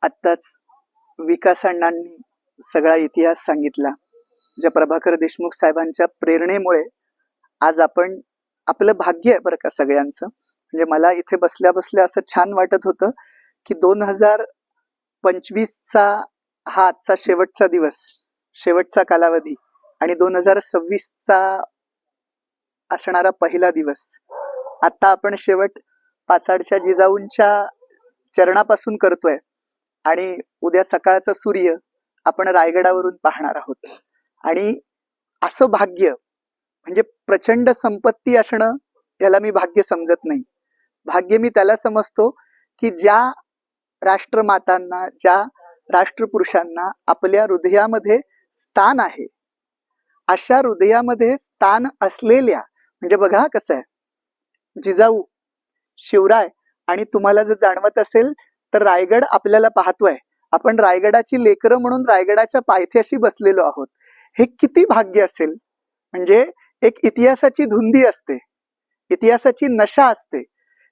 आत्ताच विकास अण्णांनी सगळा इतिहास सांगितला. ज्या प्रभाकर देशमुख साहेबांच्या प्रेरणेमुळे आज आपण, आपलं भाग्य आहे बरं का सगळ्यांचं. म्हणजे मला इथे बसल्या बसल्या असं छान वाटत होतं की 2025चा हा आजचा शेवटचा दिवस, शेवटचा कालावधी, आणि 2026चा असणारा पहिला दिवस. आता आपण शेवट पाचाडच्या जिजाऊंच्या चरणापासून करतोय आणि उद्या सकाळचा सूर्य आपण रायगडावरून पाहणार आहोत. आणि असं भाग्य म्हणजे प्रचंड संपत्ती असणं, याला मी भाग्य समजत नाही. भाग्य मी त्याला समजतो की ज्या राष्ट्रमातांना, ज्या राष्ट्रपुरुषांना आपल्या हृदयामध्ये स्थान आहे, अशा हृदयामध्ये स्थान असलेल्या, म्हणजे बघा कसं आहे, जिजाऊ, शिवराय, आणि तुम्हाला जर जाणवत असेल तर रायगड आपल्याला पाहतोय. आपण रायगडाची लेकरं म्हणून रायगडाच्या पायथ्याशी बसलेलो आहोत. हे किती भाग्य असेल. म्हणजे एक इतिहासाची धुंदी असते, इतिहासाची नशा असते.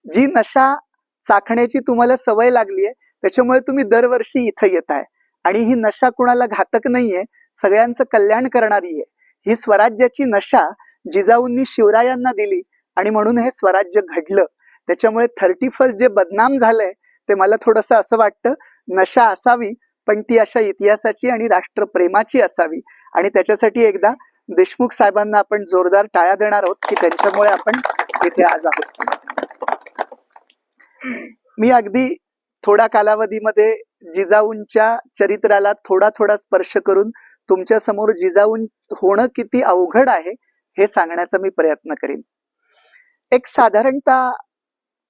जी नशा चाखण्याची तुम्हाला सवय लागली आहे, त्याच्यामुळे तुम्ही दरवर्षी इथं येताय. आणि ही नशा कुणाला घातक नाहीये, सगळ्यांचं कल्याण करणारी आहे. ही स्वराज्याची नशा जिजाऊंनी शिवरायांना दिली आणि म्हणून हे स्वराज्य घडलं. त्याच्यामुळे 31 जे बदनाम झालंय ते मला थोडंसं असं वाटतं, नशा असावी पण ती अशा इतिहासाची आणि राष्ट्रप्रेमाची असावी. आणि त्याच्यासाठी एकदा देशमुख साहेबांना आपण जोरदार टाळ्या देणार आहोत की त्यांच्यामुळे आपण इथे आज आहोत. मी अगदी थोड्या कालावधीमध्ये जिजाऊंच्या चरित्राला थोडा थोडा स्पर्श करून तुमच्या समोर जिजाऊ होणं किती अवघड आहे हे सांगण्याचा मी प्रयत्न करीन. एक साधारणतः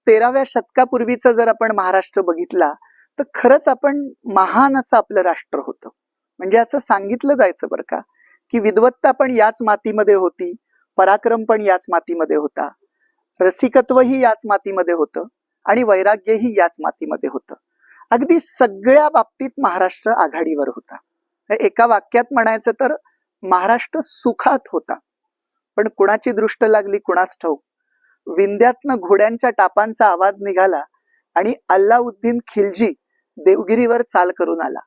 13व्या शतकापूर्वीचा जर आपण महाराष्ट्र बघितला तर खरंच आपण महान असं आपलं राष्ट्र होतं. म्हणजे असं सांगितलं जायचं बरं का की विद्वत्ता पण याच मातीमध्ये होती, पराक्रम पण याच मातीमध्ये होता, रसिकत्वही याच मातीमध्ये होतं आणि वैराग्यही याच मातीमध्ये होतं. अगदी सगळ्या बाबतीत महाराष्ट्र आघाडीवर होता. एका वाक्यात म्हणायचं तर महाराष्ट्र सुखात होता. पण कुणाची दृष्ट लागली कुणास ठाऊक. विंध्यातनं घोड्यांच्या टापांचा आवाज निघाला आणि अल्लाउद्दीन खिलजी देवगिरीवर चाल करून आला.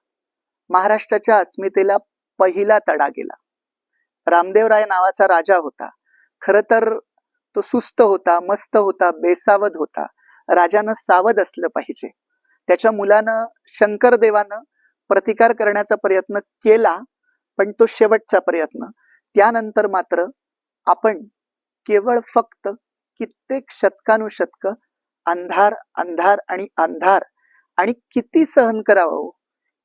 महाराष्ट्राच्या अस्मितेला पहिला तडा गेला. रामदेवराय नावाचा राजा होता. खर तर तो सुस्त होता, मस्त होता, बेसावध होता. राजानं सावध असलं पाहिजे. त्याच्या मुलानं शंकरदेवानं प्रतिकार करण्याचा प्रयत्न केला, पण तो शेवटचा प्रयत्न. त्यानंतर मात्र आपण केवळ फक्त कित्येक शतकानुशतक अंधार अंधार आणि अंधार, आणि किती सहन करावं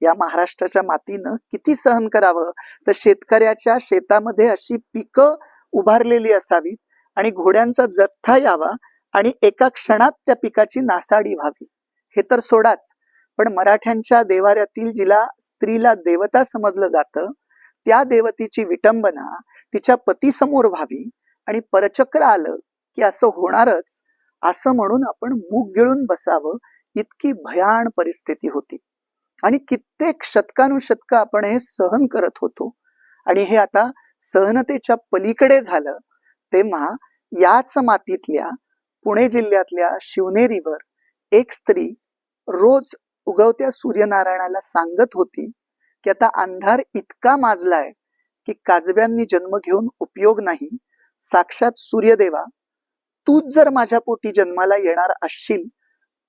या महाराष्ट्राच्या मातीनं, किती सहन करावं. तर शेतकऱ्याच्या शेतामध्ये अशी पिकं उभारलेली असावीत आणि घोड्यांचा जथ्था यावा आणि एका क्षणात त्या पिकाची नासाडी व्हावी. हे तर सोडाच, पण मराठ्यांच्या देवाऱ्यातील जिला स्त्रीला देवता समजलं जातं, त्या देवतेची विटंबना तिच्या पतीसमोर व्हावी आणि परचक्र आलं की असं होणारच, असं म्हणून आपण मूग गिळून बसावं, इतकी भयान परिस्थिती होती. आणि कित्येक शतकानुशतक आपण हे सहन करत होतो. आणि हे आता सहनतेच्या पलीकडे झालं तेव्हा याच मातीतल्या पुणे जिल्ह्यातल्या शिवनेरीवर एक स्त्री रोज उगवत्या सूर्यनारायणाला सांगत होती की आता अंधार इतका माजलाय की काजव्यांनी जन्म घेऊन उपयोग नाही. साक्षात सूर्यदेवा, तूच जर माझ्या पोटी जन्माला येणार असशील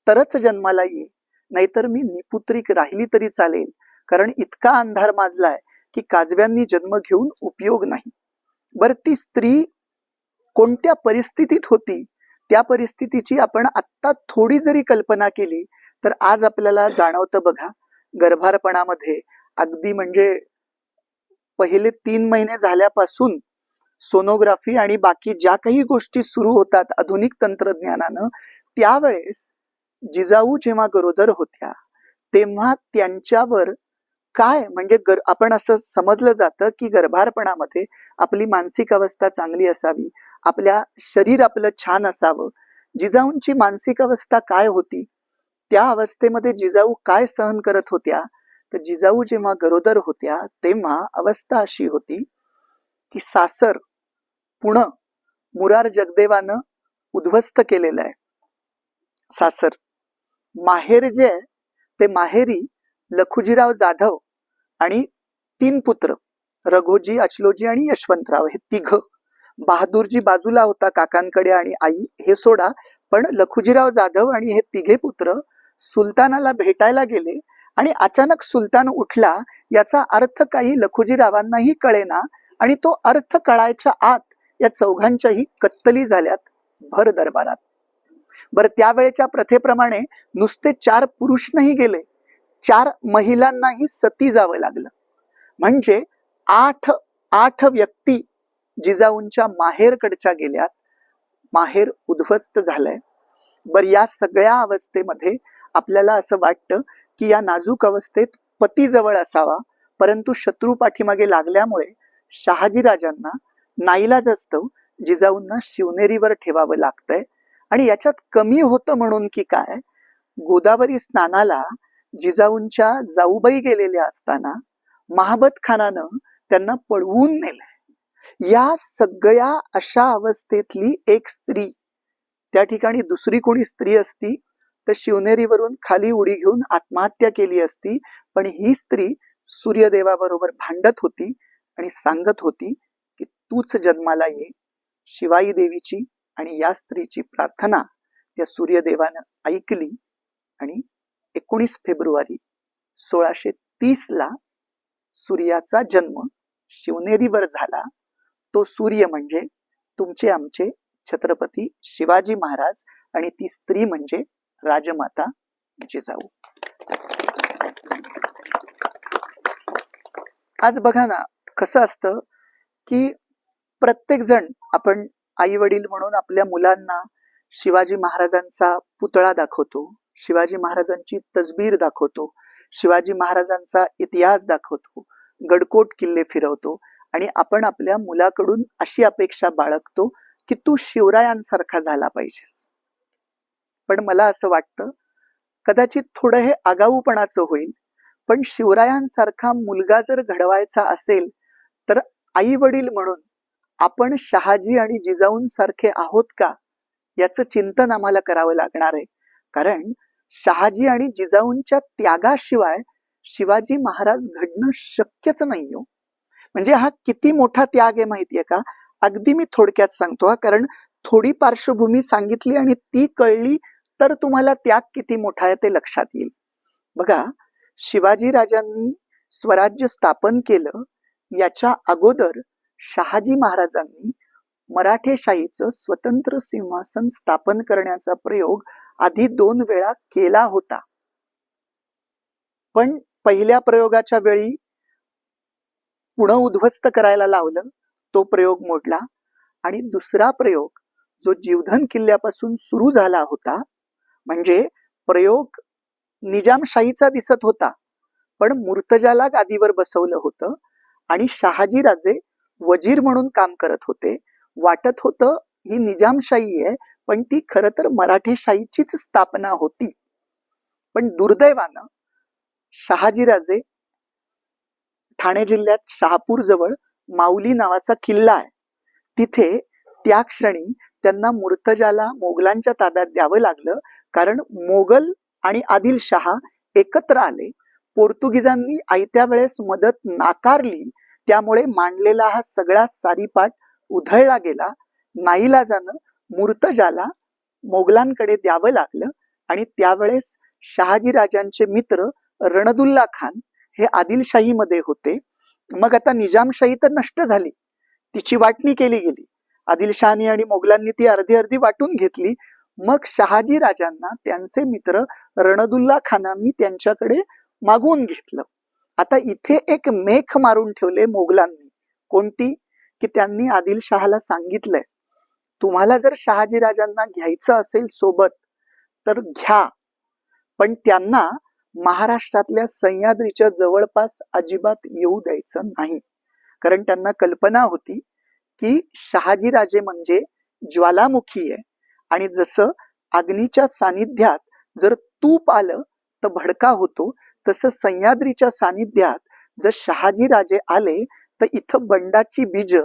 तरच जन्माला ये, नाहीतर मी निपुत्रिक राहिली तरी चालेल, कारण इतका अंधार माजलाय की काजव्यांनी जन्म घेऊन उपयोग नाही. बर, ती स्त्री कोणत्या परिस्थितीत होती, त्या परिस्थितीची आपण आत्ता थोडी जरी कल्पना केली तर आज आपल्याला जाणवतं बघा. गर्भारपणामध्ये अगदी म्हणजे पहिले 3 महिने झाल्यापासून सोनोग्राफी आणि बाकी ज्या काही गोष्टी सुरू होतात आधुनिक तंत्रज्ञानानं, त्यावेळेस जिजाऊ जेव्हा गरोदर होत्या तेव्हा त्यांच्यावर काय म्हणजे आपण असं समजलं जातं की गर्भारपणामध्ये आपली मानसिक अवस्था चांगली असावी, आपल्या शरीर आपलं छान असावं. जिजाऊंची मानसिक अवस्था काय होती, त्या अवस्थेमध्ये जिजाऊ काय सहन करत होत्या. तर जिजाऊ जेव्हा गरोदर होत्या तेव्हा अवस्था अशी होती की सासर पुणे मुरार जगदेवानं उद्ध्वस्त केलेलं आहे. सासर माहेर जे आहे ते माहेरी लखुजीराव जाधव आणि 3 पुत्र, रघोजी, अचलोजी आणि यशवंतराव, हे 3. बहादूरजी बाजूला होता काकांकडे आणि आई, हे सोडा. पण लखुजीराव जाधव आणि हे 3 पुत्र सुलतानाला भेटायला गेले आणि अचानक सुलतान उठला याचा अर्थ काही लखुजीरावांनाही कळेना आणि तो अर्थ कळायच्या आत या चौघांच्याही कत्तली झाल्यात भर दरबारात. बरं, त्यावेळेच्या प्रथेप्रमाणे नुसते 4 पुरुष नाही गेले, 4 महिलांनाही सती जावं लागलं. म्हणजे 8 व्यक्ती जिजाऊंच्या माहेरकडच्या गेल्यात. माहेर उद्ध्वस्त झालंय. बर, या सगळ्या अवस्थेमध्ये आपल्याला असं वाटतं की या नाजूक अवस्थेत पती जवळ असावा, परंतु शत्रू पाठीमागे लागल्यामुळे शहाजीराजांना नाईलाजास्तव जिजाऊंना शिवनेरीवर ठेवावं लागतंय. आणि याच्यात कमी होतं म्हणून की काय, गोदावरी स्नानाला जिजाऊंच्या जाऊबाई गेलेल्या असताना महाबत खानानं त्यांना पळवून नेलंय. या सगळ्या अशा अवस्थेतली एक स्त्री, त्या ठिकाणी दुसरी कोणी स्त्री असती तर शिवनेरीवरून खाली उडी घेऊन आत्महत्या केली असती. पण ही स्त्री सूर्यदेवाबरोबर भांडत होती आणि सांगत होती की तूच जन्माला ये. शिवाई देवीची आणि या स्त्रीची प्रार्थना त्या सूर्यदेवानं ऐकली आणि 19 फेब्रुवारी 1630 सूर्याचा जन्म शिवनेरीवर झाला. तो सूर्य म्हणजे तुमचे आमचे छत्रपती शिवाजी महाराज आणि ती स्त्री म्हणजे राजमाता जिजाऊ. आज बघा ना, कसं असतं की प्रत्येक जण, आपण आई वडील म्हणून आपल्या मुलांना शिवाजी महाराजांचा पुतळा दाखवतो, शिवाजी महाराजांची तसबीर दाखवतो, शिवाजी महाराजांचा इतिहास दाखवतो, गडकोट किल्ले फिरवतो आणि आपण आपल्या मुलाकडून अशी अपेक्षा बाळगतो की तू शिवरायांसारखा झाला पाहिजेस. पण मला असं वाटतं कदाचित थोडं हे आगाऊपणाचं होईल, पण शिवरायांसारखा मुलगा जर घडवायचा असेल तर आई वडील म्हणून आपण शहाजी आणि जिजाऊंसारखे आहोत का याचं चिंतन आम्हाला करावं लागणार आहे. कारण शहाजी आणि जिजाऊंच्या त्यागाशिवाय शिवाजी महाराज घडणं शक्यच नाही हो. म्हणजे हा किती मोठा त्याग आहे माहितीये का. अगदी मी थोडक्यात सांगतो हा, कारण थोडी पार्श्वभूमी सांगितली आणि ती कळली तर तुम्हाला त्याग किती मोठा आहे ते लक्षात येईल. बघा, शिवाजी राजांनी स्वराज्य स्थापन केलं याच्या अगोदर शहाजी महाराजांनी मराठेशाहीचं स्वतंत्र सिंहासन स्थापन करण्याचा प्रयोग आधी 2 वेळा केला होता. पण पहिल्या प्रयोगाच्या वेळी पुणे उद्ध्वस्त करायला लावलं, तो प्रयोग मोडला. आणि दुसरा प्रयोग जो जीवधन किल्ल्यापासून सुरू झाला होता, म्हणजे प्रयोग निजामशाहीचा दिसत होता पण मुर्तजाला गादीवर बसवलं होतं आणि शहाजी राजे वजीर म्हणून काम करत होते. वाटत होतं ही निजामशाही आहे पण ती खरं तर मराठेशाहीचीच स्थापना होती. पण दुर्दैवानं शहाजीराजे ठाणे जिल्ह्यात शहापूर जवळ माऊली नावाचा किल्ला आहे, तिथे त्या क्षणी त्यांना मुर्तजाला मोगलांच्या ताब्यात द्यावं लागलं. कारण मोगल आणि आदिलशहा एकत्र आले, पोर्तुगीजांनी आयत्या वेळेस मदत नाकारली, त्यामुळे मांडलेला हा सगळा सारीपाट उधळला गेला. नाईलाजानं मुर्तजाला मोगलांकडे द्यावं लागलं आणि त्यावेळेस शहाजी राजांचे मित्र रणदुल्ला खान हे आदिलशाहीमध्ये होते. मग आता निजामशाही तर नष्ट झाली, तिची वाटणी केली गेली. आदिलशहानी आणि मोगलांनी ती अर्धी अर्धी वाटून घेतली. मग शहाजी राजांना त्यांचे मित्र रणदुल्ला खानांनी त्यांच्याकडे मागून घेतलं. आता इथे एक मेख मारून ठेवले मोगलांनी. कोणती? की त्यांनी आदिलशहाला सांगितलंय तुम्हाला जर शहाजी राजांना घ्यायचं असेल सोबत तर घ्या, पण त्यांना महाराष्ट्रातल्या सह्याद्रीच्या जवळपास अजिबात येऊ द्यायचं नाही. कारण त्यांना कल्पना होती की शहाजी राजे म्हणजे ज्वालामुखी आहे आणि जसं अग्नीच्या सानिध्यात जर तूप आलं तर भडका होतो, तसं सह्याद्रीच्या सानिध्यात जर शहाजी राजे आले तर इथं बंडाची बीज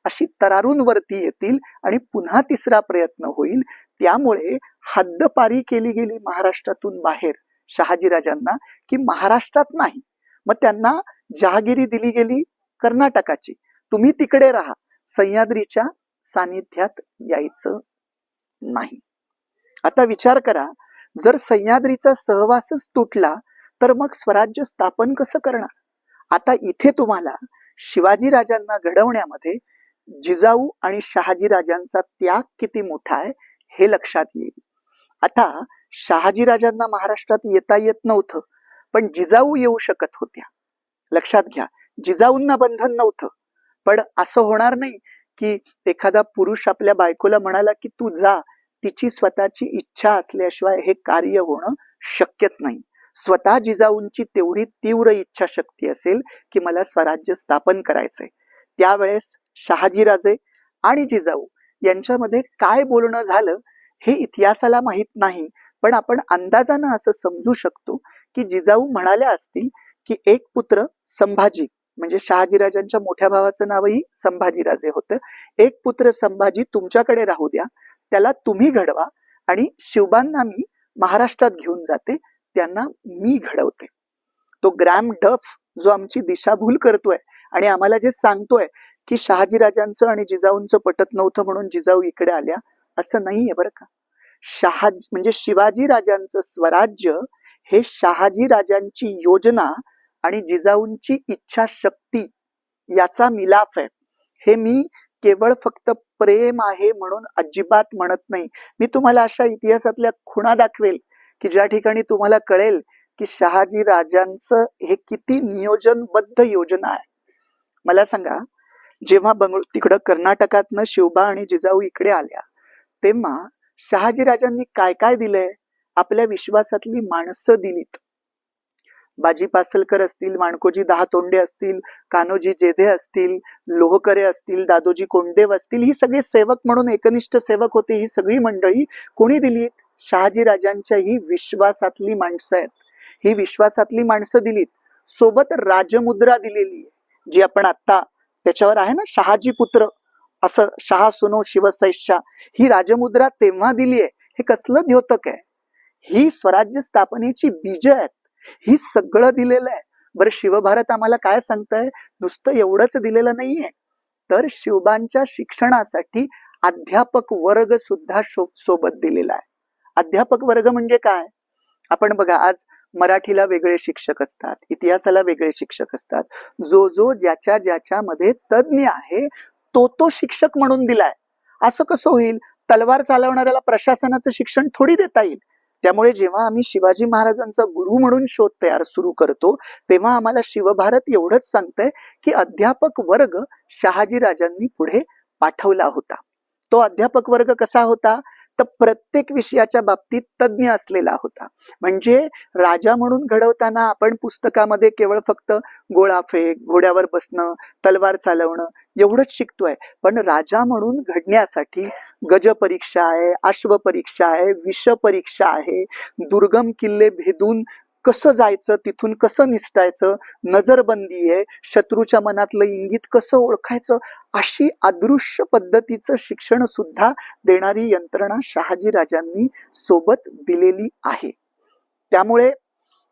अशी तरारून वरती येतील आणि पुन्हा तिसरा प्रयत्न होईल. त्यामुळे हद्दपारी केली गेली महाराष्ट्रातून बाहेर. शहाजीराजांना की महाराष्ट्रात नाही, मग त्यांना जहागिरी दिली गेली कर्नाटकाची, तुम्ही तिकडे राहा, सह्याद्रीच्या सानिध्यात यायचं नाही. आता विचार करा, जर सह्याद्रीचा सहवासच तुटला तर मग स्वराज्य स्थापन कसं करणार? आता इथे तुम्हाला शिवाजी राजांना घडवण्यामध्ये जिजाऊ आणि शहाजी राजांचा त्याग किती मोठा आहे हे लक्षात येईल. आता शहाजी राजांना महाराष्ट्रात येता येत नव्हतं, पण जिजाऊ येऊ शकत होत्या. लक्षात घ्या, जिजाऊंना बंधन नव्हतं. पण असं होणार नाही की एखादा पुरुष आपल्या बायकोला म्हणाला की तू जा, तिची स्वतःची इच्छा असल्याशिवाय हे कार्य होणं शक्यच नाही. स्वतः जिजाऊंची तेवढी तीव्र इच्छाशक्ती असेल की मला स्वराज्य स्थापन करायचंय. त्यावेळेस शहाजीराजे आणि जिजाऊ यांच्यामध्ये काय बोलणं झालं हे इतिहासाला माहित नाही, पण आपण अंदाजानं असं समजू शकतो की जिजाऊ म्हणाल्या असतील की एक पुत्र संभाजी, म्हणजे शहाजीराजांच्या मोठ्या भावाचं नावही संभाजीराजे होतं, एक पुत्र संभाजी तुमच्याकडे राहू द्या, त्याला तुम्ही घडवा, आणि शिवबांना मी महाराष्ट्रात घेऊन जाते, त्यांना मी घडवते. तो ग्रॅम डफ जो आमची दिशाभूल करतोय आणि आम्हाला जे सांगतोय की शहाजीराजांचं आणि जिजाऊंचं पटत नव्हतं म्हणून जिजाऊ इकडे आल्या, असं नाहीये बरं का. म्हणजे शिवाजी राजांचं स्वराज्य हे शहाजी राजांची योजना आणि जिजाऊंची इच्छाशक्ती याचा मिलाफ आहे. हे मी केवळ फक्त प्रेम आहे म्हणून अजिबात म्हणत नाही. मी तुम्हाला अशा इतिहासातल्या खुणा दाखवेल की ज्या ठिकाणी तुम्हाला कळेल की शहाजी राजांचं हे किती नियोजनबद्ध योजना आहे. मला सांगा, जेव्हा तिकडं कर्नाटकातनं शिवबा आणि जिजाऊ इकडे आल्या तेव्हा शहाजी राजांनी काय काय दिलंय? आपल्या विश्वासातली माणसं दिलीत. बाजी पासलकर असतील, माणकोजी दहातोंडे असतील, कान्होजी जेधे असतील, लोहकरे असतील, दादोजी कोंडदेव असतील, ही सगळी सेवक म्हणून एकनिष्ठ सेवक होते. ही सगळी मंडळी कोणी दिलीत? शहाजी राजांच्या ही विश्वासातली माणसं आहेत. ही विश्वासातली माणसं दिलीत. सोबत राजमुद्रा दिलेली आहे, जी आपण आता त्याच्यावर आहे ना, शहाजी पुत्र असं, शहा सुनो शिवसैषा, ही राजमुद्रा तेव्हा दिली आहे. हे कसलं द्योतक आहे? ही स्वराज्य स्थापनेची बीज आहेत. ही सगळं दिलेलं आहे. बरं, शिवभारत आम्हाला काय सांगताय? नुसतं एवढंच दिलेलं नाहीये, तर शिवबांच्या शिक्षणासाठी अध्यापक वर्ग सुद्धा सोबत दिलेला आहे. अध्यापक वर्ग म्हणजे काय? आपण बघा, आज मराठीला वेगळे शिक्षक असतात, इतिहासाला वेगळे शिक्षक असतात. जो ज्याच्यामध्ये तज्ञ आहे तो शिक्षक म्हणून दिलाय. असं कसं होईल? तलवार चालवणाऱ्याला प्रशासनाचं शिक्षण थोडी देता येईल. त्यामुळे जेव्हा आम्ही शिवाजी महाराजांचा गुरु म्हणून शोध तयार सुरू करतो तेव्हा आम्हाला शिवभारत एवढंच सांगतंय की अध्यापक वर्ग शहाजी राजांनी पुढे पाठवला होता. तो अध्यापक वर्ग कसा होता? तर प्रत्येक विषयाच्या बाबतीत तज्ञ असलेला होता. म्हणजे राजा म्हणून घडवताना आपण पुस्तकामध्ये केवळ फक्त गोळाफेक, घोड्यावर बसणं, तलवार चालवणं एवढंच शिकतोय, पण राजा म्हणून घडण्यासाठी गज परीक्षा आहे, अश्व परीक्षा आहे, विष परीक्षा आहे, दुर्गम किल्ले भेदून कसं जायचं, तिथून कसं निसटायचं, नजरबंदी आहे, शत्रूच्या मनातलं इंगित कसं ओळखायचं, अशी अदृश्य पद्धतीचं शिक्षण सुद्धा देणारी यंत्रणा शहाजी राजांनी सोबत दिलेली आहे. त्यामुळे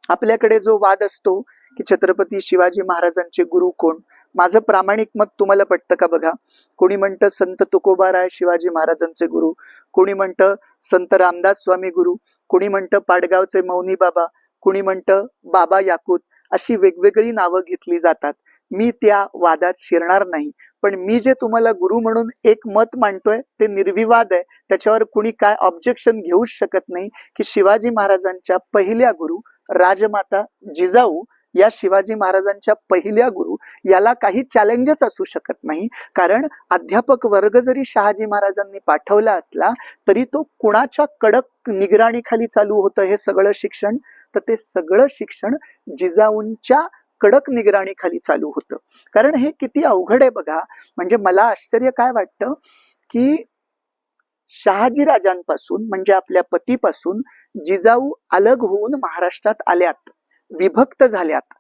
आपल्याकडे जो वाद असतो की छत्रपती शिवाजी महाराजांचे गुरु कोण, माझं प्रामाणिक मत तुम्हाला पटतं का? बघा, कोणी म्हणतं संत तुकोबाराय शिवाजी महाराजांचे गुरु, कोणी म्हणतं संत रामदास स्वामी गुरु, कोणी म्हणतं पाडगावचे मौनी बाबा, कोणी म्हणतं बाबा याकूत, अशी वेगवेगळी नावं घेतली जातात. मी त्या वादात शिरणार नाही, पण मी जे तुम्हाला गुरु म्हणून एक मत मांडतोय ते निर्विवाद आहे. त्याच्यावर कुणी काय ऑब्जेक्शन घेऊच शकत नाही की शिवाजी महाराजांच्या पहिल्या गुरु राजमाता जिजाऊ या शिवाजी महाराजांच्या पहिल्या गुरु याला काही चॅलेंजच असू शकत नाही. कारण अध्यापक वर्ग जरी शहाजी महाराजांनी पाठवला असला तरी तो कुणाच्या कडक निगराणीखाली चालू होतं हे सगळं शिक्षण? तर ते सगळं शिक्षण जिजाऊंच्या कडक निगराणीखाली चालू होतं. कारण हे किती अवघड आहे बघा. म्हणजे मला आश्चर्य काय वाटतं की शहाजी राजांपासून, म्हणजे आपल्या पतीपासून जिजाऊ अलग होऊन महाराष्ट्रात आल्यात, विभक्त झाल्यात.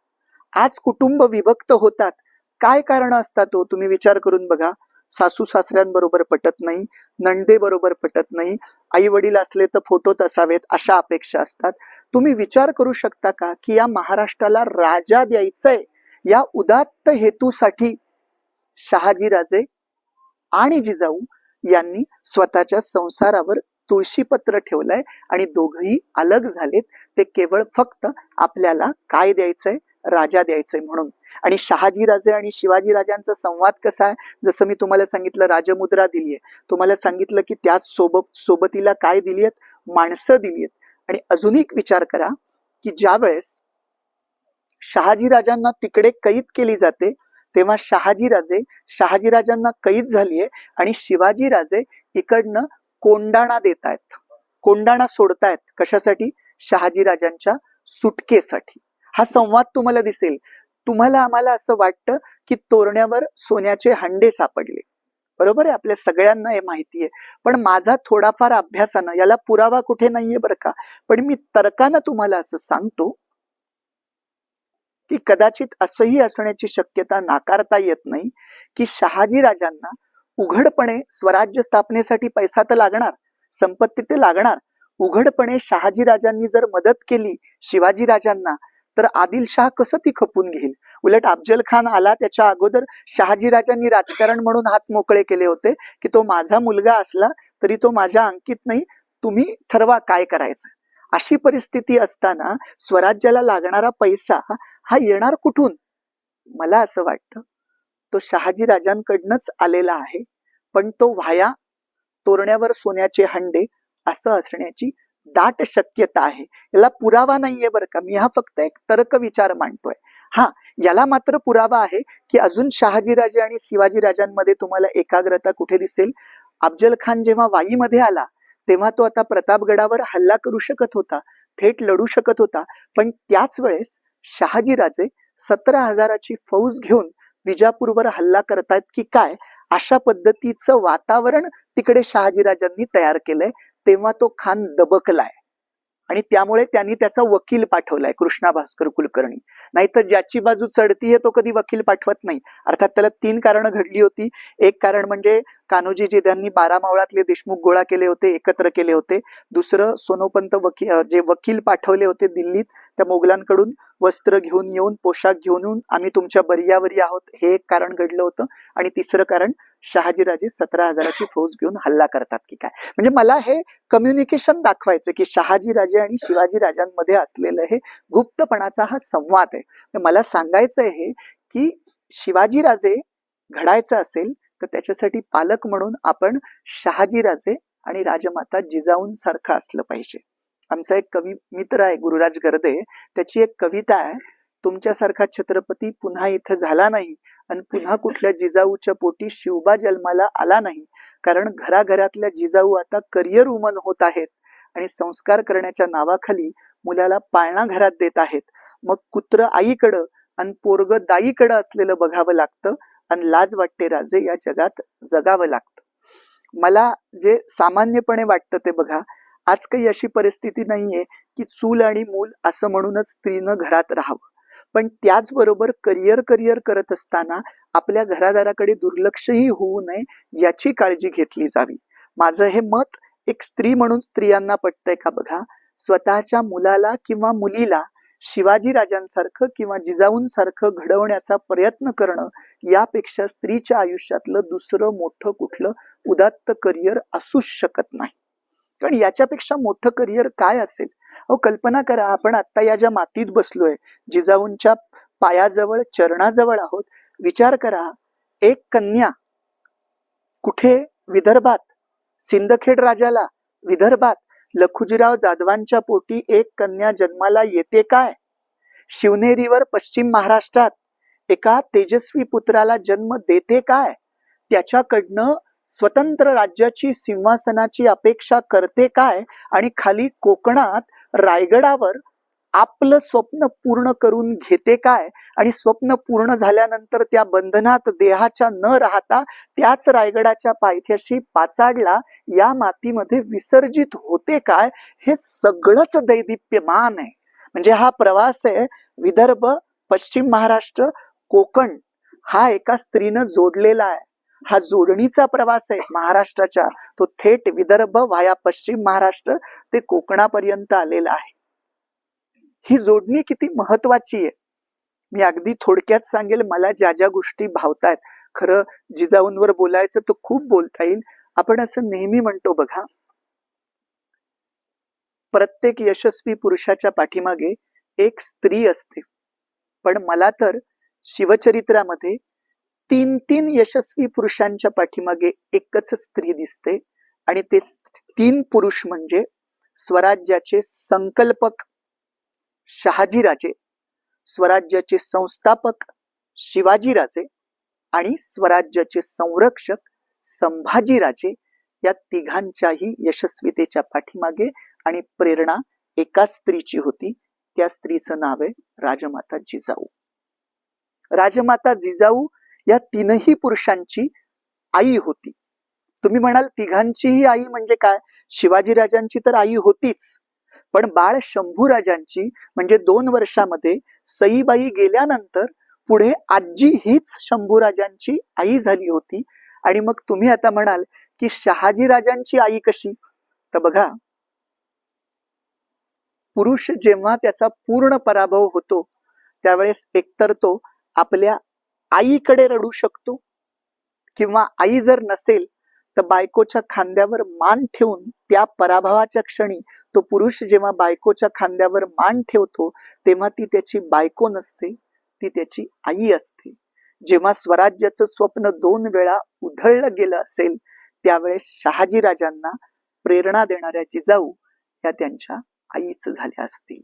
आज कुटुंब विभक्त होतात, काय कारण असतात हो? तुम्ही विचार करून बघा. सासू सासऱ्यांबरोबर पटत नाही, नणदे बरोबर पटत नाही, आई वडील असले तर फोटोत असावेत, अशा अपेक्षा असतात. तुम्ही विचार करू शकता का की या महाराष्ट्राला राजा द्यायचंय, या उदात्त हेतूसाठी शहाजीराजे आणि जिजाऊ यांनी स्वतःच्या संसारावर तुळशीपत्र ठेवलंय आणि दोघही अलग झालेत. ते केवळ फक्त आपल्याला काय द्यायचंय, राजा द्यायचंय म्हणून. आणि शहाजीराजे आणि शिवाजीराजांचा संवाद कसा आहे, जसं मी तुम्हाला सांगितलं राजमुद्रा दिलीये, तुम्हाला सांगितलं की त्याच सोबतीला काय दिलीयत, माणसं दिलीयत. आणि अजून एक विचार करा की ज्या वेळेस शहाजीराजांना तिकडे कैद केली जाते तेव्हा शहाजीराजांना कैद झालीये आणि शिवाजीराजे इकडनं कोंडाणा देत आहेत, कोंडाणा सोडतायत. कशासाठी? शहाजीराजांच्या सुटकेसाठी. हा संवाद तुम्हाला दिसेल. तुम्हाला आम्हाला असं वाटतं की तोरण्यावर सोन्याचे हंडे सापडले, बरोबर आहे, आपल्या सगळ्यांना हे माहिती आहे. पण माझा थोडाफार अभ्यासानं, याला पुरावा कुठे नाहीये बरं का, पण मी तर्कानं तुम्हाला असं सांगतो की कदाचित असंही असण्याची शक्यता नाकारता येत नाही की शहाजीराजांना उघडपणे स्वराज्य स्थापनेसाठी पैसा तर लागणार, संपत्ती ते लागणार. उघडपणे शहाजीराजांनी जर मदत केली शिवाजीराजांना तर आदिलशाह कसं ती खपून घेईल. उलट अफजल खान आला त्याच्या अगोदर शहाजीराजांनी राजकारण म्हणून हात मोकळे केले होते की तो माझा मुलगा असला तरी तो माझ्या अंकित नाही, तुम्ही ठरवा काय करायचं. अशी परिस्थिती असताना स्वराज्याला लागणारा पैसा हा येणार कुठून? मला असं वाटतं तो शहाजीराजांकडनंच आलेला आहे, पण तो व्हाया तोरण्यावर सोन्याचे हंडे असं असण्याची दाट शक्यता आहे. याला पुरावा नाहीये बरं का, मी हा फक्त एक तर्क विचार मांडतोय. हा, याला मात्र पुरावा आहे की अजून शहाजीराजे आणि शिवाजीराजांमध्ये तुम्हाला एकाग्रता कुठे दिसेल. अफजल खान जेव्हा वाईमध्ये आला तेव्हा तो आता प्रतापगडावर हल्ला करू शकत होता, थेट लढू शकत होता, पण त्याच वेळेस शहाजीराजे 17,000ची फौज घेऊन विजापूरवर हल्ला करतायत की काय, अशा पद्धतीचं वातावरण तिकडे शहाजीराजांनी तयार केलंय. तेव्हा तो खान दबकलाय आणि त्यामुळे त्यांनी त्याचा वकील पाठवलाय, कृष्णा भास्कर कुलकर्णी. नाहीतर ज्याची बाजू चढतीये तो कधी वकील पाठवत नाही. अर्थात त्याला 3 कारणं घडली होती. एक कारण म्हणजे कान्होजी त्यांनी 12 मावळातले देशमुख गोळा केले होते, एकत्र केले होते. दुसरं सोनोपंत जे वकील पाठवले होते दिल्लीत त्या मोगलांकडून, वस्त्र घेऊन येऊन, पोशाख घेऊन येऊन आम्ही तुमच्या बर्यावरी आहोत, हे एक कारण घडलं होतं. आणि तिसरं कारण शहाजीराजे 17,000ची फौज घेऊन हल्ला करतात की काय. म्हणजे मला हे कम्युनिकेशन दाखवायचं की शहाजीराजे आणि शिवाजीराजांमध्ये असलेलं हे गुप्तपणाचा हा संवाद आहे. मला सांगायचं आहे की शिवाजीराजे घडायचं असेल तर त्याच्यासाठी पालक म्हणून आपण शहाजीराजे आणि राजमाता जिजाऊंसारखं असलं पाहिजे. आमचा एक कवी मित्र आहे गुरुराज गर्दे, त्याची एक कविता आहे, तुमच्यासारखा छत्रपती पुन्हा इथं झाला नाही आणि पुन्हा कुठल्या जिजाऊच्या पोटी शिवबा जन्माला आला नाही. कारण घराघरातल्या जिजाऊ आता करिअर वुमन होत आहेत आणि संस्कार करण्याच्या नावाखाली मुलाला पाळणा घरात देत आहेत. मग कुत्र आईकडं आणि पोरग दाईकडं असलेलं बघावं लागतं आणि लाज वाटते राजे, या जगात जगावं लागतं. मला जे सामान्यपणे वाटतं ते बघा, आज काही अशी परिस्थिती नाहीये की चूल आणि मूल असं म्हणूनच स्त्रीनं घरात राहावं, पण त्याचबरोबर करिअर करत असताना आपल्या घरादाराकडे दुर्लक्षही होऊ नये याची काळजी घेतली जावी. माझं हे मत एक स्त्री म्हणून स्त्रियांना पटतंय का बघा. स्वतःच्या मुलाला किंवा मुलीला शिवाजीराजांसारखं किंवा जिजाऊंसारखं घडवण्याचा प्रयत्न करणं यापेक्षा स्त्रीच्या आयुष्यातलं दुसरं मोठं कुठलं उदात्त करिअर असूच शकत नाही. कारण याच्यापेक्षा मोठं करिअर काय असेल. अहो कल्पना करा, आपण आता या ज्या मातीत बसलोय, जिजाऊंच्या पायाजवळ चरणाजवळ आहोत. विचार करा, एक कन्या कुठे, विदर्भात, सिंदखेड राजाला विदर्भात लखुजीराव जाधवांच्या पोटी एक कन्या जन्माला येते काय. शिवनेरीवर पश्चिम महाराष्ट्रात एका तेजस्वी पुत्राला जन्म देते काय. त्याच्याकडनं स्वतंत्र राज्याची सिंहासनाची अपेक्षा करते काय. आणि खाली कोकणात रायगडावर आपलं स्वप्न पूर्ण करून घेते काय. आणि स्वप्न पूर्ण झाल्यानंतर त्या बंधनात देहाच्या न राहता त्याच रायगडाच्या पायथ्याशी पाचाडला या मातीमध्ये विसर्जित होते काय. हे सगळंच दैदिप्यमान आहे. म्हणजे हा प्रवास आहे विदर्भ, पश्चिम महाराष्ट्र, कोकण, हा एका स्त्रीनं जोडलेला आहे. हा जोडणीचा प्रवास आहे महाराष्ट्राच्या, तो थेट विदर्भ व्हाया पश्चिम महाराष्ट्र ते कोकणापर्यंत आलेला आहे. ही जोडणी किती महत्वाची आहे. मी अगदी थोडक्यात सांगेल, मला ज्या ज्या गोष्टी भावतायत. खरं जिजाऊंवर बोलायचं तर खूप बोलता येईल. आपण असं नेहमी म्हणतो बघा, प्रत्येक यशस्वी पुरुषाच्या पाठीमागे एक स्त्री असते. पण मला तर शिवचरित्रामध्ये 3 यशस्वी पुरुषांच्या पाठीमागे एकच स्त्री दिसते. आणि ते 3 पुरुष म्हणजे स्वराज्याचे संकल्पक शहाजीराजे, स्वराज्याचे संस्थापक शिवाजीराजे आणि स्वराज्याचे संरक्षक संभाजीराजे. या तिघांच्याही यशस्वीतेच्या पाठीमागे आणि प्रेरणा एका स्त्रीची होती. त्या स्त्रीचं नाव आहे राजमाता जिजाऊ. राजमाता जिजाऊ या 3ही पुरुषांची आई होती. तुम्ही म्हणाल तिघांचीही आई म्हणजे काय? शिवाजीराजांची तर आई होतीच, पण बाळ शंभूराजांची म्हणजे 2 वर्षामध्ये सईबाई गेल्यानंतर पुढे आजी हीच शंभूराजांची आई झाली होती. आणि मग तुम्ही आता म्हणाल की शहाजीराजांची आई कशी? तर बघा, पुरुष जेव्हा त्याचा पूर्ण पराभव होतो त्यावेळेस एकतर तो आपल्या आईकडे रडू शकतो, किंवा आई जर नसेल तर बायकोच्या खांद्यावर मान ठेवून त्या पराभवाच्या क्षणी तो पुरुष जेव्हा बायकोच्या खांद्यावर मान ठेवतो तेव्हा ती त्याची बायको नसते, ती त्याची आई असते. जेव्हा स्वराज्याचं स्वप्न 2 वेळा उधळलं गेलं असेल त्यावेळेस शहाजीराजांना प्रेरणा देणाऱ्या जिजाऊ या त्यांच्या आईच झाल्या असतील.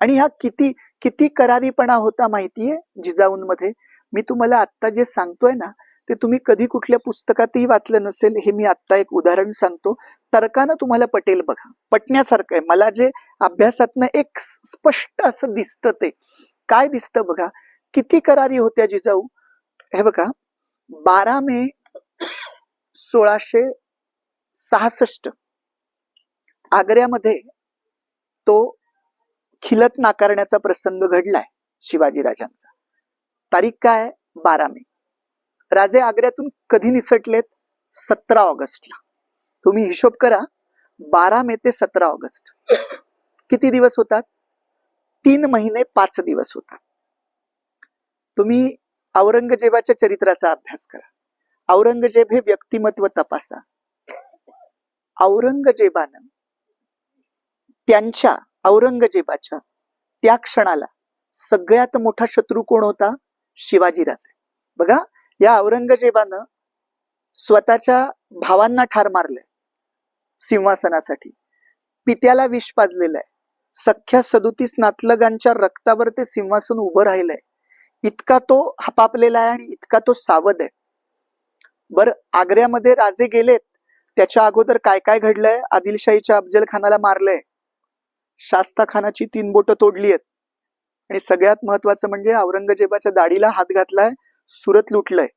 आणि हा किती किती करारीपणा होता माहितीये जिजाऊंमध्ये. मी तुम्हाला आत्ता जे सांगतोय ना ते तुम्ही कधी कुठल्या पुस्तकातही वाचलं नसेल. हे मी आत्ता एक उदाहरण सांगतो, तर्कानं तुम्हाला पटेल बघा, पटण्यासारखं आहे. मला जे अभ्यासातनं एक स्पष्ट असं दिसतं, ते काय दिसतं बघा, किती करारी होत्या जिजाऊ. हे बघा, 12 मे 1666 आग्र्यामध्ये तो खिलत नाकारण्याचा प्रसंग घडलाय शिवाजीराजांचा. तारीख काय? 12 मे. राजे आग्र्यातून कधी निसटलेत? 17 ऑगस्टला. तुम्ही हिशोब करा, 12 मे ते 17 ऑगस्ट किती दिवस होतात? 3 महिने 5 दिवस होतात. तुम्ही औरंगजेबाच्या चरित्राचा अभ्यास करा. औरंगजेब हे व्यक्तिमत्व तपासा. औरंगजेबाच्या त्या क्षणाला सगळ्यात मोठा शत्रू कोण होता? शिवाजीराजे. बघा, या औरंगजेबानं स्वतःच्या भावांना ठार मारलंय सिंहासनासाठी, पित्याला विष पाजलेलं आहे, सख्या 37 नातलगांच्या रक्तावर ते सिंहासन उभं राहिलंय. इतका तो हपापलेला आहे आणि इतका तो सावध आहे. बर, आग्र्यामध्ये राजे गेलेत, त्याच्या अगोदर काय काय घडलंय? आदिलशाहीच्या अफजल खानाला मारलंय, शास्ता खानाची 3 बोटं तोडली आहेत, आणि सगळ्यात महत्वाचं म्हणजे औरंगजेबाच्या दाढीला हात घातलाय, सुरत लुटलंय.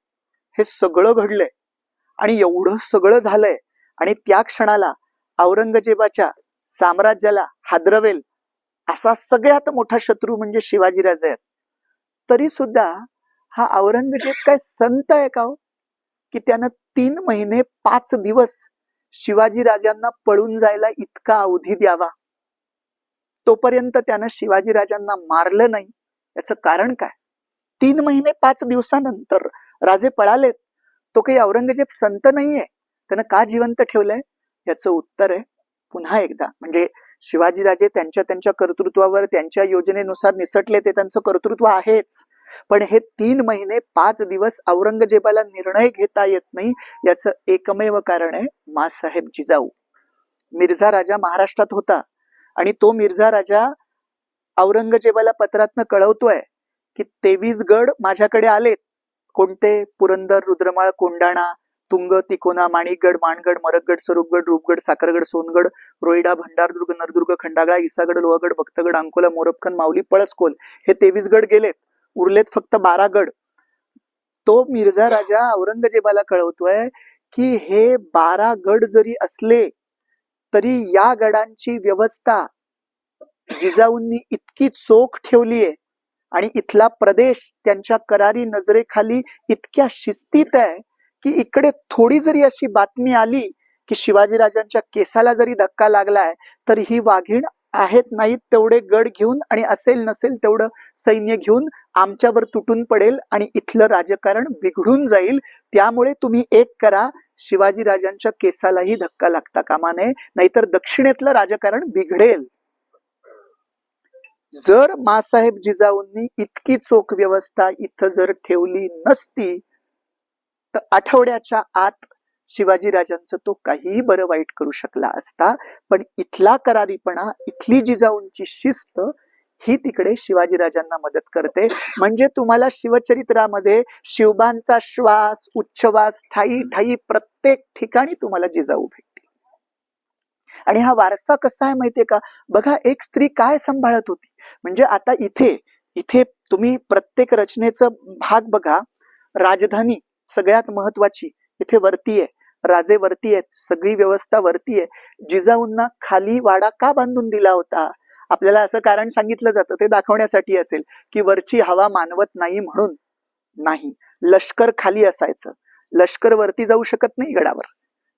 हे सगळं घडलंय. आणि एवढं सगळं झालंय आणि त्या क्षणाला औरंगजेबाच्या साम्राज्याला हादरवेल असा सगळ्यात मोठा शत्रू म्हणजे शिवाजीराजे आहेत. तरी सुद्धा हा औरंगजेब काय संत आहे का हो, की त्यानं 3 महिने 5 दिवस शिवाजीराजांना पळून जायला इतका अवधी द्यावा? तोपर्यंत त्यानं शिवाजीराजांना मारलं नाही. याचं कारण काय? 3 महिने 5 दिवसानंतर राजे पळालेत. तो काही औरंगजेब संत नाहीये, त्यानं का जिवंत ठेवलंय? याचं उत्तर आहे पुन्हा एकदा, म्हणजे शिवाजीराजे त्यांच्या कर्तृत्वावर, त्यांच्या योजनेनुसार निसटले, ते त्यांचं कर्तृत्व आहेच, पण हे 3 महिने 5 दिवस औरंगजेबाला निर्णय घेता येत नाही, याचं एकमेव कारण आहे माँसाहेब जिजाऊ. मिर्झा राजा महाराष्ट्रात होता आणि तो मिर्झा राजा औरंगजेबाला पत्रातनं कळवतोय की 23 गड माझ्याकडे आलेत. कोणते? पुरंदर, रुद्रमाळ, कोंडाणा, तुंग, तिकोना, माणिकगड, मानगड, मरकगड, स्वरूपगड, रूपगड, साखरगड, सोनगड, रोईडा, भंडारदुर्ग, नरदुर्ग, खंडागळा, इसागड, लोहगड, भक्तगड, अंकोला, मोरपखन, माऊली, पळसकोल, हे 23 गड गेलेत. उरलेत फक्त 12 गड. तो मिर्झा राजा औरंगजेबाला कळवतोय की हे 12 गड जरी असले तरी या गडांची व्यवस्था जिजाऊंनी इतकी चोख ठेवलीये आणि इथला प्रदेश त्यांच्या करारी नजरेखाली इतक्या शिस्तीत आहे की इकडे थोडी जरी अशी बातमी आली की शिवाजीराजांच्या केसाला जरी धक्का लागलाय तर ही वाघीण आहेत नाहीत तेवढे गड घेऊन आणि असेल नसेल तेवढं सैन्य घेऊन आमच्यावर तुटून पडेल आणि इथलं राजकारण बिघडून जाईल. त्यामुळे तुम्ही एक करा, शिवाजीराजांच्या केसालाही धक्का लागता कामा नये, नाहीतर दक्षिणेतलं राजकारण बिघडेल. जर मासाहेब जिजाऊंनी इतकी चोख व्यवस्था इथं जर ठेवली नसती तर आठवड्याच्या आत शिवाजीराजांचं तो काहीही बरं वाईट करू शकला असता. पण इथला करारीपणा, इथली जिजाऊंची शिस्त ही तिकडे शिवाजीराजांना मदत करते. म्हणजे तुम्हाला शिवचरित्रामध्ये शिवबांचा श्वास, उच्छ्वास, ठाई ठाई प्रत्येक ठिकाणी तुम्हाला जिजाऊ भेटते. आणि हा वारसा कसा आहे माहितीये का? बघा, एक स्त्री काय सांभाळत होती. म्हणजे आता इथे इथे तुम्ही प्रत्येक रचनेचं भाग बघा. राजधानी सगळ्यात महत्वाची इथे वरती आहे, राजे वरती आहेत, सगळी व्यवस्था वरती आहे. जिजाऊंना खाली वाडा का बांधून दिला होता? आपल्याला असं कारण सांगितलं जातं, ते दाखवण्यासाठी असेल की वरची हवा मानवत नाही म्हणून. नाही, लष्कर खाली असायचं. लष्कर वरती जाऊ शकत नाही गडावर.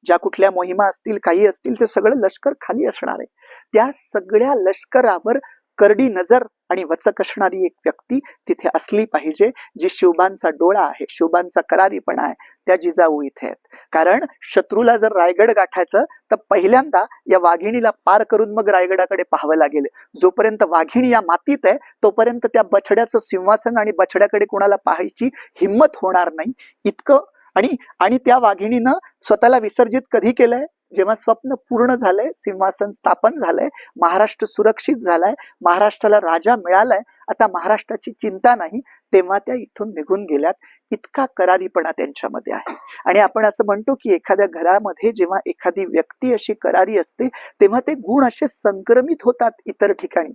ज्या कुठल्या मोहिमा असतील, काही असतील, ते सगळं लष्कर खाली असणार आहे. त्या सगळ्या लष्करावर करडी नजर आणि वचक असणारी एक व्यक्ती तिथे असली पाहिजे, जी शिवबांचा डोळा आहे, शिवबांचा करारीपणा आहे. त्या जिजाऊ इथे आहेत. कारण शत्रूला जर रायगड गाठायचं तर पहिल्यांदा या वाघिणीला पार करून मग रायगडाकडे पाहावं लागेल. जोपर्यंत वाघिणी या मातीत आहे तोपर्यंत त्या बछड्याचं सिंहासन आणि बछड्याकडे कोणाला पाहायची हिंमत होणार नाही. इतकं. आणि त्या वाघिणीनं स्वतःला विसर्जित कधी केलंय? जेव्हा स्वप्न पूर्ण झालंय, सिंहासन स्थापन झालंय, महाराष्ट्र सुरक्षित झालाय, महाराष्ट्राला राजा मिळालाय, आता महाराष्ट्राची चिंता नाही, तेव्हा त्या इथून निघून गेल्यात. इतका करारीपणा त्यांच्यामध्ये आहे. आणि आपण असं म्हणतो की एखाद्या घरामध्ये जेव्हा एखादी व्यक्ती अशी करारी असते तेव्हा ते गुण असे संक्रमित होतात इतर ठिकाणी,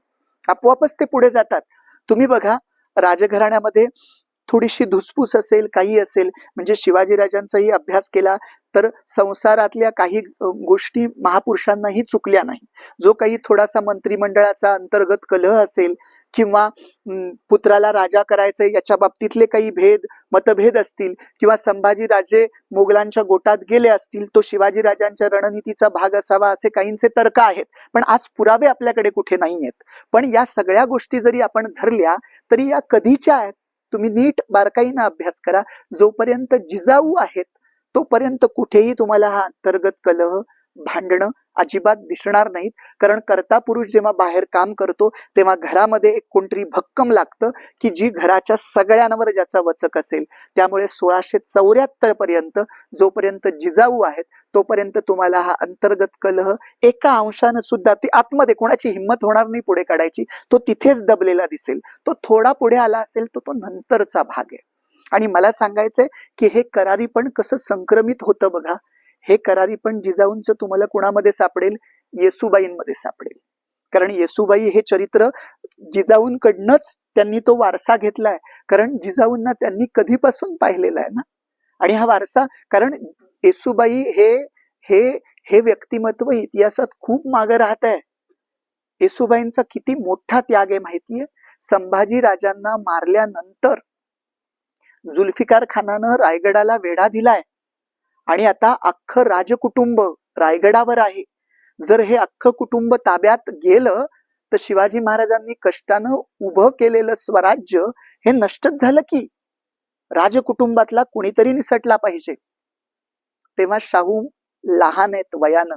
आपोआपच ते पुढे जातात. तुम्ही बघा, राजघराण्यामध्ये थोडीशी धुसफूस असेल, काही असेल, म्हणजे शिवाजीराजांचाही अभ्यास केला तर संसारातल्या काही गोष्टी महापुरुषांनाही चुकल्या नाही. जो काही थोडासा मंत्रिमंडळाचा अंतर्गत कलह असेल किंवा पुत्राला राजा करायचंय याच्या बाबतीतले काही मतभेद असतील किंवा संभाजीराजे मोगलांच्या गोटात गेले असतील, तो शिवाजीराजांच्या रणनीतीचा भाग असावा, असे काहींचे तर्क आहेत. पण आज पुरावे आपल्याकडे कुठे नाही आहेत. पण या सगळ्या गोष्टी जरी आपण धरल्या तरी या कधीच्या आहेत? तुम्ही नीट बारकाईनं अभ्यास करा. जोपर्यंत जिजाऊ आहेत तोपर्यंत कुठेही तुम्हाला हा अंतर्गत कलह, भांडणं अजिबात दिसणार नाहीत. कारण कर्ता पुरुष जेव्हा बाहेर काम करतो तेव्हा घरामध्ये एक कोणतरी भक्कम लागतं की जी घराच्या सगळ्यांवर ज्याचा वचक असेल. त्यामुळे 1674 पर्यंत जोपर्यंत जिजाऊ आहेत तोपर्यंत तुम्हाला हा अंतर्गत कलह एका अंशानं सुद्धा, ती आतमध्ये कोणाची हिंमत होणार नाही पुढे काढायची, तो तिथेच दबलेला दिसेल. तो थोडा पुढे आला असेल तर तो नंतरचा भाग आहे. आणि मला सांगायचंय की हे करारीपण कसं संक्रमित होतं बघा. हे करारीपण जिजाऊंचं तुम्हाला कुणामध्ये सापडेल? येसूबाईंमध्ये सापडेल. कारण येसूबाई हे चरित्र जिजाऊंकडनंच त्यांनी तो वारसा घेतलाय. कारण जिजाऊंना त्यांनी कधीपासून पाहिलेला आहे ना. आणि हा वारसा, कारण येसूबाई हे हे हे व्यक्तिमत्व इतिहासात खूप मागे राहत आहे. येसूबाईंचा किती मोठा त्याग आहे माहितीये. संभाजी राजांना मारल्यानंतर जुल्फिकार खानानं रायगडाला वेढा दिलाय आणि आता अख्खं राजकुटुंब रायगडावर आहे. जर हे अख्खं कुटुंब ताब्यात गेलं तर शिवाजी महाराजांनी कष्टानं उभं केलेलं स्वराज्य हे नष्टच झालं की. राजकुटुंबातला कुणीतरी निसटला पाहिजे. तेव्हा शाहू लहान आहेत वयानं,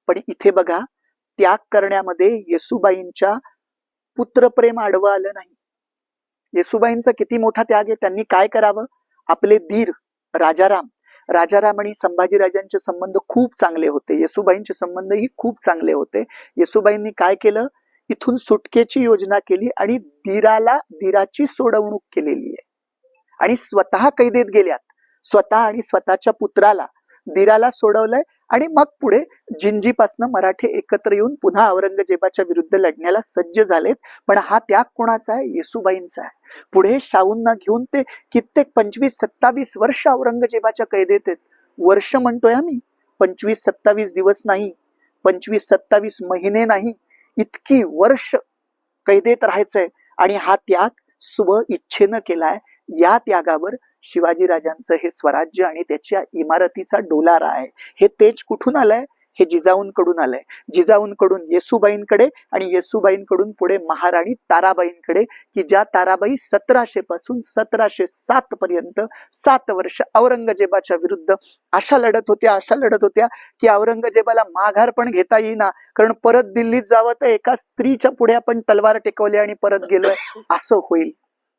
पण इथे बघा, त्याग करण्यामध्ये येसूबाईंच्या पुत्रप्रेम आडवं आलं नाही. येसूबाईंचा किती मोठा त्याग आहे. त्यांनी काय करावं? आपले दीर राजाराम आणि संभाजीराजांचे संबंध खूप चांगले होते. येसूबाईंचे संबंधही खूप चांगले होते. येसूबाईंनी काय केलं? इथून सुटकेची योजना केली आणि दीराची सोडवणूक केलेली आहे. आणि स्वतः कैदेत गेल्यात. स्वतः आणि स्वतःच्या पुत्राला, दीराला सोडवलंय. आणि मग पुढे जिंजीपासनं मराठे एकत्र येऊन पुन्हा औरंगजेबाच्या विरुद्ध लढण्याला सज्ज झालेत. पण हा त्याग कोणाचा आहे? येसूबाईंचा आहे. पुढे शाहूंना घेऊन ते कित्येक 25-27 वर्ष औरंगजेबाच्या कैदेत आहेत. वर्ष म्हणतोय आम्ही, 25-27 दिवस नाही, 25-27 महिने नाही, इतकी वर्ष कैदेत राहायचंय. आणि हा त्याग स्व इच्छेनं केलाय. या त्यागावर शिवाजीराजांचं हे स्वराज्य आणि त्याच्या इमारतीचा डोलारा आहे. हे तेज कुठून आलंय? हे जिजाऊंकडून आलंय. जिजाऊंकडून येसूबाईंकडे आणि येसूबाईंकडून पुढे महाराणी ताराबाईंकडे, की ज्या ताराबाई 1700 पासून 1707 पर्यंत 7 वर्ष औरंगजेबाच्या विरुद्ध अशा लढत होत्या की औरंगजेबाला माघार पण घेता येईना, कारण परत दिल्लीत जावं तर एका स्त्रीच्या पुढे आपण तलवार टेकवली आणि परत गेलोय असं होईल.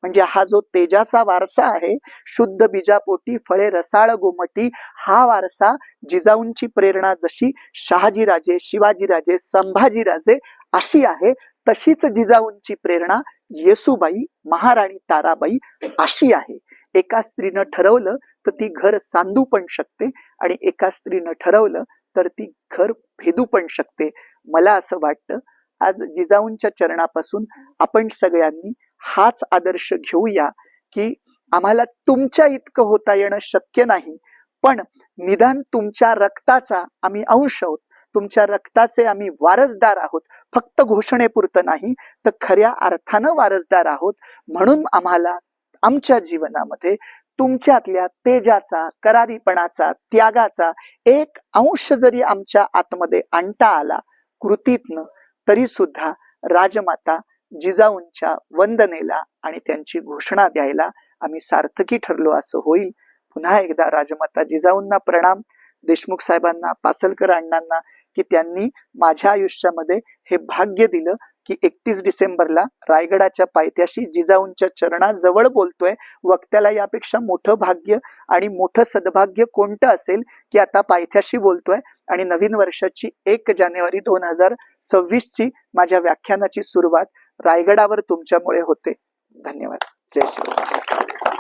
म्हणजे हा जो तेजाचा वारसा आहे, शुद्ध बीजापोटी फळे रसाळ गोमटी, हा वारसा जिजाऊंची प्रेरणा जशी शहाजीराजे, शिवाजीराजे, संभाजीराजे अशी आहे, तशीच जिजाऊंची प्रेरणा येसूबाई, महाराणी ताराबाई अशी आहे. एका स्त्रीनं ठरवलं तर ती घर सांधू पण शकते आणि एका स्त्रीनं ठरवलं तर ती घर भेदू पण शकते. मला असं वाटतं आज जिजाऊंच्या चरणापासून आपण सगळ्यांनी हाच आदर्श घेऊया की आम्हाला तुमच्या इतकं होता येणं शक्य नाही, पण निदान तुमच्या रक्ताचा आम्ही अंश आहोत, तुमच्या रक्ताचे आम्ही वारसदार आहोत. फक्त घोषणेपुरतं नाही तर खऱ्या अर्थानं वारसदार आहोत. म्हणून आम्हाला आमच्या जीवनामध्ये तुमच्यातल्या तेजाचा, करारीपणाचा, त्यागाचा एक अंश जरी आमच्या आतमध्ये आणता आला कृतीतनं, तरी सुद्धा राजमाता जिजाऊंच्या वंदनेला आणि त्यांची घोषणा द्यायला आम्ही सार्थकी ठरलो असं होईल. पुन्हा एकदा राजमाता जिजाऊंना प्रणाम, देशमुख साहेबांना, पासलकर अण्णांना की त्यांनी माझ्या आयुष्यामध्ये हे भाग्य दिलं की 31 डिसेंबरला रायगडाच्या पायथ्याशी जिजाऊंच्या चरणाजवळ बोलतोय. वक्त्याला यापेक्षा मोठं भाग्य आणि मोठं सद्भाग्य कोणतं असेल की आता पायथ्याशी बोलतोय आणि नवीन वर्षाची 1 जानेवारी 2026 माझ्या व्याख्यानाची सुरुवात रायगडावर तुमच्यामुळे होते. धन्यवाद. जय श्री